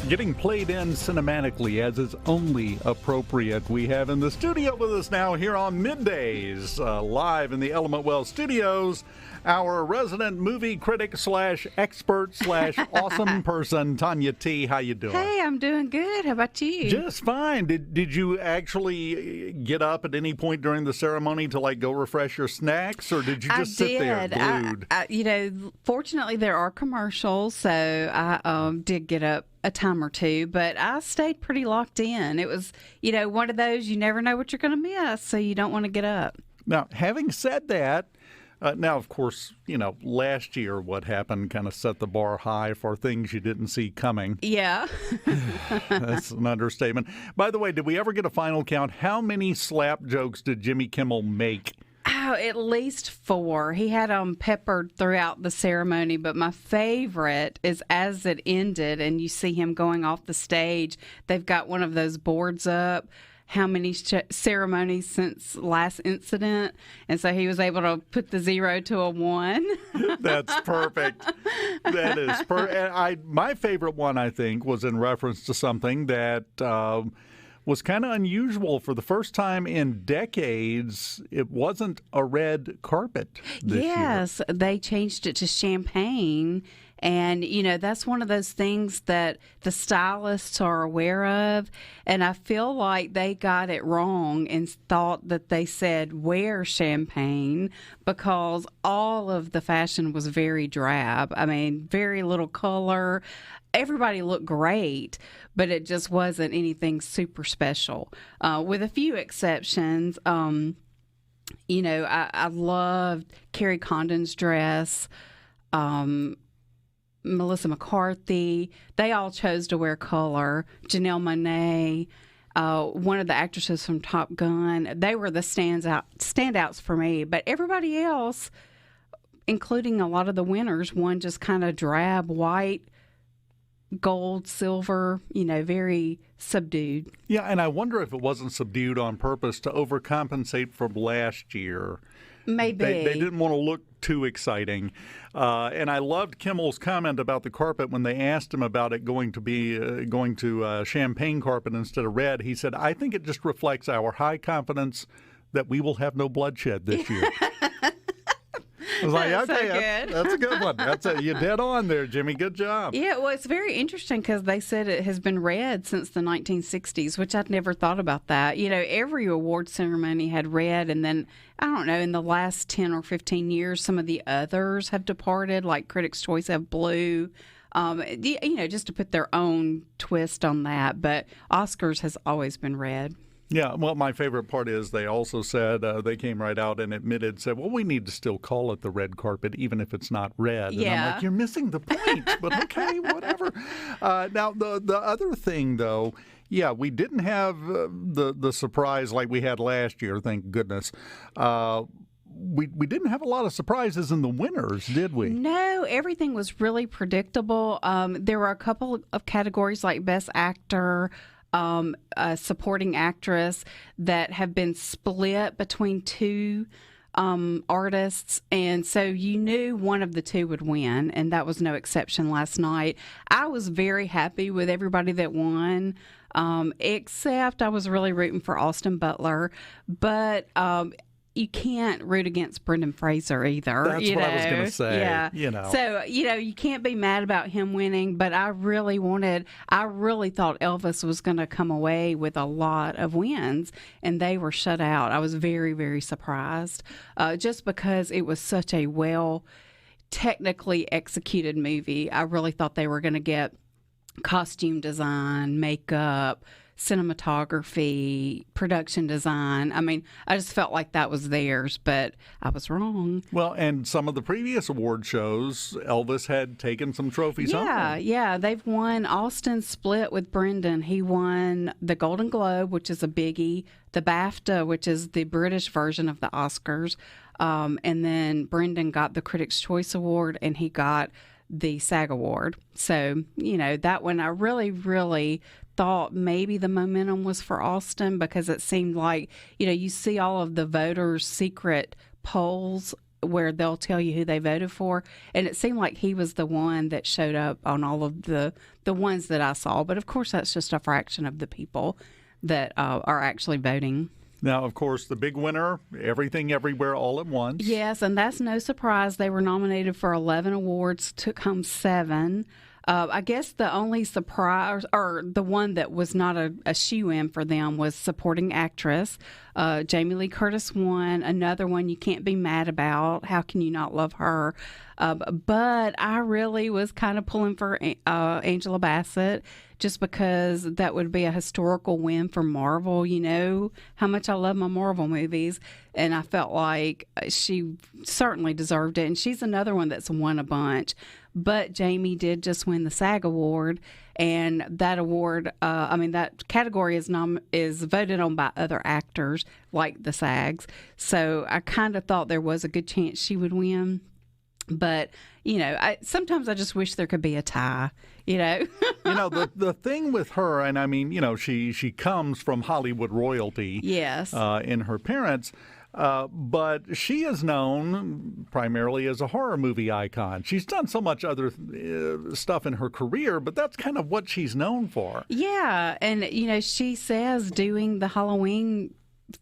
getting played in cinematically as is only appropriate. We have in the studio with us now here on Middays, live in the Element Well studios, our resident movie critic slash expert slash awesome person, Tanya T. How you doing? Hey, I'm doing good. How about you? Just fine. Did you actually get up at any point during the ceremony to like go refresh your snacks, or did you just sit there glued? Fortunately there are commercials, so I did get up a time or two, but I stayed pretty locked in. It was, one of those you never know what you're going to miss, so you don't want to get up. Now, having said that, now, of course, last year what happened kind of set the bar high for things you didn't see coming. Yeah. That's an understatement. By the way, did we ever get a final count? How many slap jokes did Jimmy Kimmel make? Oh, at least 4. He had them peppered throughout the ceremony, but my favorite is as it ended and you see him going off the stage, they've got one of those boards up. How many ceremonies since last incident, and so he was able to put the 0 to a 1. That's perfect. That is perfect. My favorite one, I think, was in reference to something that was kind of unusual. For the first time in decades, it wasn't a red carpet this year. Yes, they changed it to champagne. And, that's one of those things that the stylists are aware of. And I feel like they got it wrong and thought that they said wear champagne because all of the fashion was very drab. I mean, very little color. Everybody looked great, but it just wasn't anything super special. With a few exceptions, I loved Carrie Condon's dress. Melissa McCarthy, they all chose to wear color. Janelle Monáe, one of the actresses from Top Gun, they were the standouts for me. But everybody else, including a lot of the winners, won just kind of drab, white, gold, silver, very subdued. Yeah, and I wonder if it wasn't subdued on purpose to overcompensate from last year. Maybe. They didn't want to look too exciting. And I loved Kimmel's comment about the carpet when they asked him about it going to champagne carpet instead of red. He said, I think it just reflects our high confidence that we will have no bloodshed this year. I was like, okay, that's a good one. You're dead on there, Jimmy. Good job. Yeah, well, it's very interesting because they said it has been red since the 1960s, which I'd never thought about that. Every award ceremony had red, and then, I don't know, in the last 10 or 15 years, some of the others have departed, like Critics' Choice have blue, just to put their own twist on that. But Oscars has always been red. Yeah, well, my favorite part is they also said, they came right out and said, well, we need to still call it the red carpet, even if it's not red. Yeah. And I'm like, you're missing the point, but okay, whatever. Now, the other thing, though, yeah, we didn't have the surprise like we had last year, thank goodness. We didn't have a lot of surprises in the winners, did we? No, everything was really predictable. There were a couple of categories like Best Actor, a supporting actress that have been split between two artists, and so you knew one of the two would win, and that was no exception last night. I was very happy with everybody that won, except I was really rooting for Austin Butler, but you can't root against Brendan Fraser either. That's what I was going to say. Yeah. So, you can't be mad about him winning, but I really thought Elvis was going to come away with a lot of wins, and they were shut out. I was very, very surprised, just because it was such a technically executed movie. I really thought they were going to get costume design, makeup, cinematography, production design. I mean, I just felt like that was theirs, but I was wrong. Well, and some of the previous award shows, Elvis had taken some trophies home. Yeah, they've won. Austin split with Brendan. He won the Golden Globe, which is a biggie, the BAFTA, which is the British version of the Oscars, and then Brendan got the Critics' Choice Award, and he got the SAG Award. So, that one I really, really thought maybe the momentum was for Austin, because it seemed like, you see all of the voters' secret polls where they'll tell you who they voted for, and it seemed like he was the one that showed up on all of the ones that I saw. But of course, that's just a fraction of the people that are actually voting. Now, of course, the big winner, Everything Everywhere All at Once. Yes, and that's no surprise. They were nominated for 11 awards, took home 7. I guess the only surprise, or the one that was not a shoe-in for them, was supporting actress. Jamie Lee Curtis won. Another one you can't be mad about. How can you not love her? But I really was kind of pulling for Angela Bassett, just because that would be a historical win for Marvel. You know how much I love my Marvel movies, and I felt like she certainly deserved it. And she's another one that's won a bunch. But Jamie did just win the SAG award, and that award, that category is voted on by other actors like the SAGs. So I kind of thought there was a good chance she would win. But, sometimes I just wish there could be a tie, The thing with her, and I mean, she comes from Hollywood royalty. Yes. In her parents. But she is known primarily as a horror movie icon. She's done so much other stuff in her career, but that's kind of what she's known for. Yeah. And, she says doing the Halloween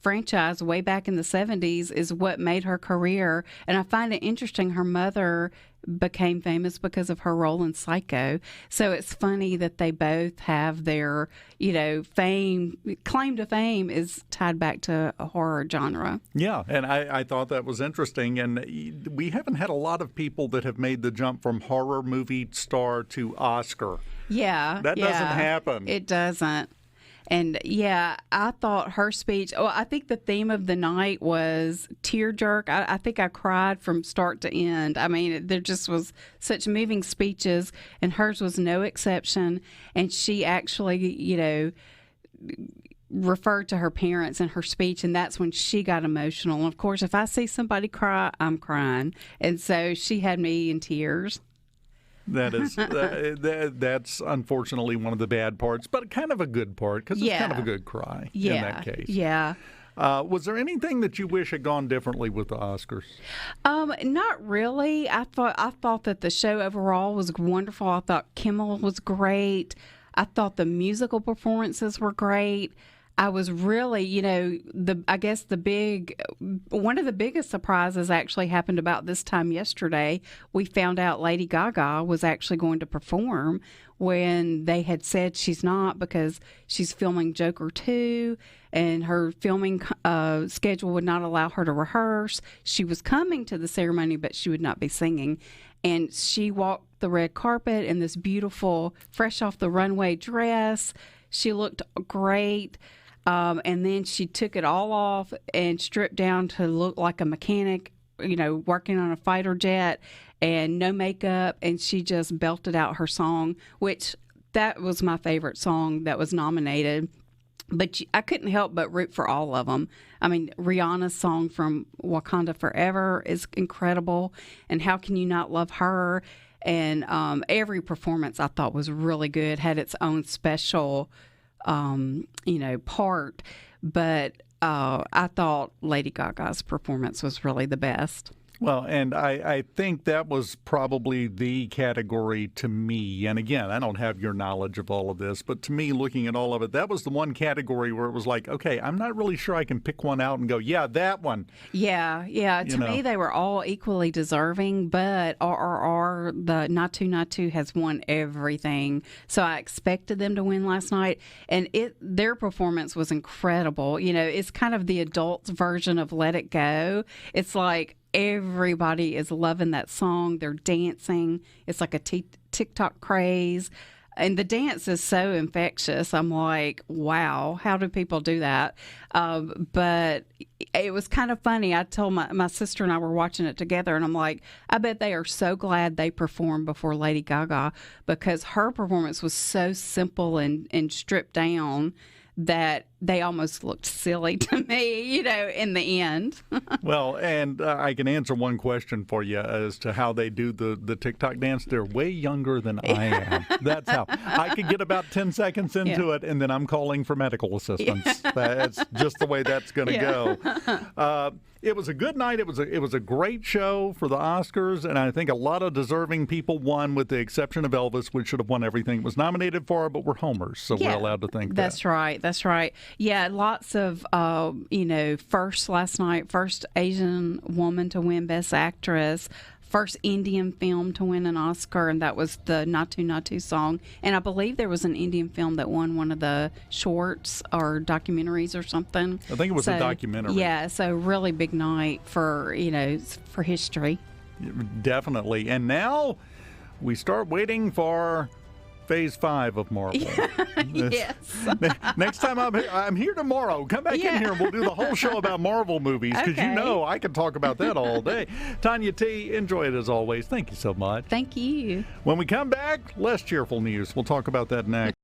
franchise way back in the 70s is what made her career. And I find it interesting her mother became famous because of her role in Psycho. So it's funny that they both have their, claim to fame is tied back to a horror genre. Yeah, and I thought that was interesting. And we haven't had a lot of people that have made the jump from horror movie star to Oscar. Yeah. That doesn't happen. It doesn't. And yeah, I thought her speech, I think the theme of the night was tearjerk. I think I cried from start to end. I mean, there just was such moving speeches, and hers was no exception. And she actually, referred to her parents in her speech, and that's when she got emotional. And of course, if I see somebody cry, I'm crying. And so she had me in tears. That is that's unfortunately one of the bad parts, but kind of a good part because it's kind of a good cry in that case. Yeah. Was there anything that you wish had gone differently with the Oscars? Not really. I thought that the show overall was wonderful. I thought Kimmel was great. I thought the musical performances were great. I was really, I guess one of the biggest surprises actually happened about this time yesterday. We found out Lady Gaga was actually going to perform when they had said she's not, because she's filming Joker 2 and her filming schedule would not allow her to rehearse. She was coming to the ceremony, but she would not be singing. And she walked the red carpet in this beautiful, fresh off the runway dress. She looked great. And then she took it all off and stripped down to look like a mechanic, working on a fighter jet, and no makeup. And she just belted out her song, which that was my favorite song that was nominated. But I couldn't help but root for all of them. I mean, Rihanna's song from Wakanda Forever is incredible. And how can you not love her? And every performance I thought was really good, had its own special part, but I thought Lady Gaga's performance was really the best. Well, and I think that was probably the category to me. And again, I don't have your knowledge of all of this, but to me, looking at all of it, that was the one category where it was like, okay, I'm not really sure I can pick one out and go, yeah, that one. Yeah. To me, they were all equally deserving, but RRR, the Not To has won everything. So I expected them to win last night, and their performance was incredible. It's kind of the adults version of Let It Go. It's like everybody is loving that song. They're dancing. It's like a TikTok craze. And the dance is so infectious. I'm like, wow, how do people do that? But it was kind of funny. I told my sister and I were watching it together, and I'm like, I bet they are so glad they performed before Lady Gaga, because her performance was so simple and stripped down that they almost looked silly to me, in the end. Well, and I can answer one question for you as to how they do the TikTok dance. They're way younger than I am. That's how. I could get about 10 seconds into it, and then I'm calling for medical assistance. That's just the way that's going to go. It was a good night. It was a great show for the Oscars, and I think a lot of deserving people won, with the exception of Elvis, which should have won everything it was nominated for, but we're homers, so we're allowed to think that. That's right. That's right. Yeah, lots of, first last night, first Asian woman to win Best Actress, first Indian film to win an Oscar, and that was the Natu Natu song. And I believe there was an Indian film that won one of the shorts or documentaries or something. I think it was a documentary. Yeah, so really big night for, for history. Definitely. And now we start waiting for Phase 5 of Marvel. Yes. Next time I'm here tomorrow. Come back in here and we'll do the whole show about Marvel movies, because I can talk about that all day. Tanya T, enjoy it as always. Thank you so much. Thank you. When we come back, less cheerful news. We'll talk about that next.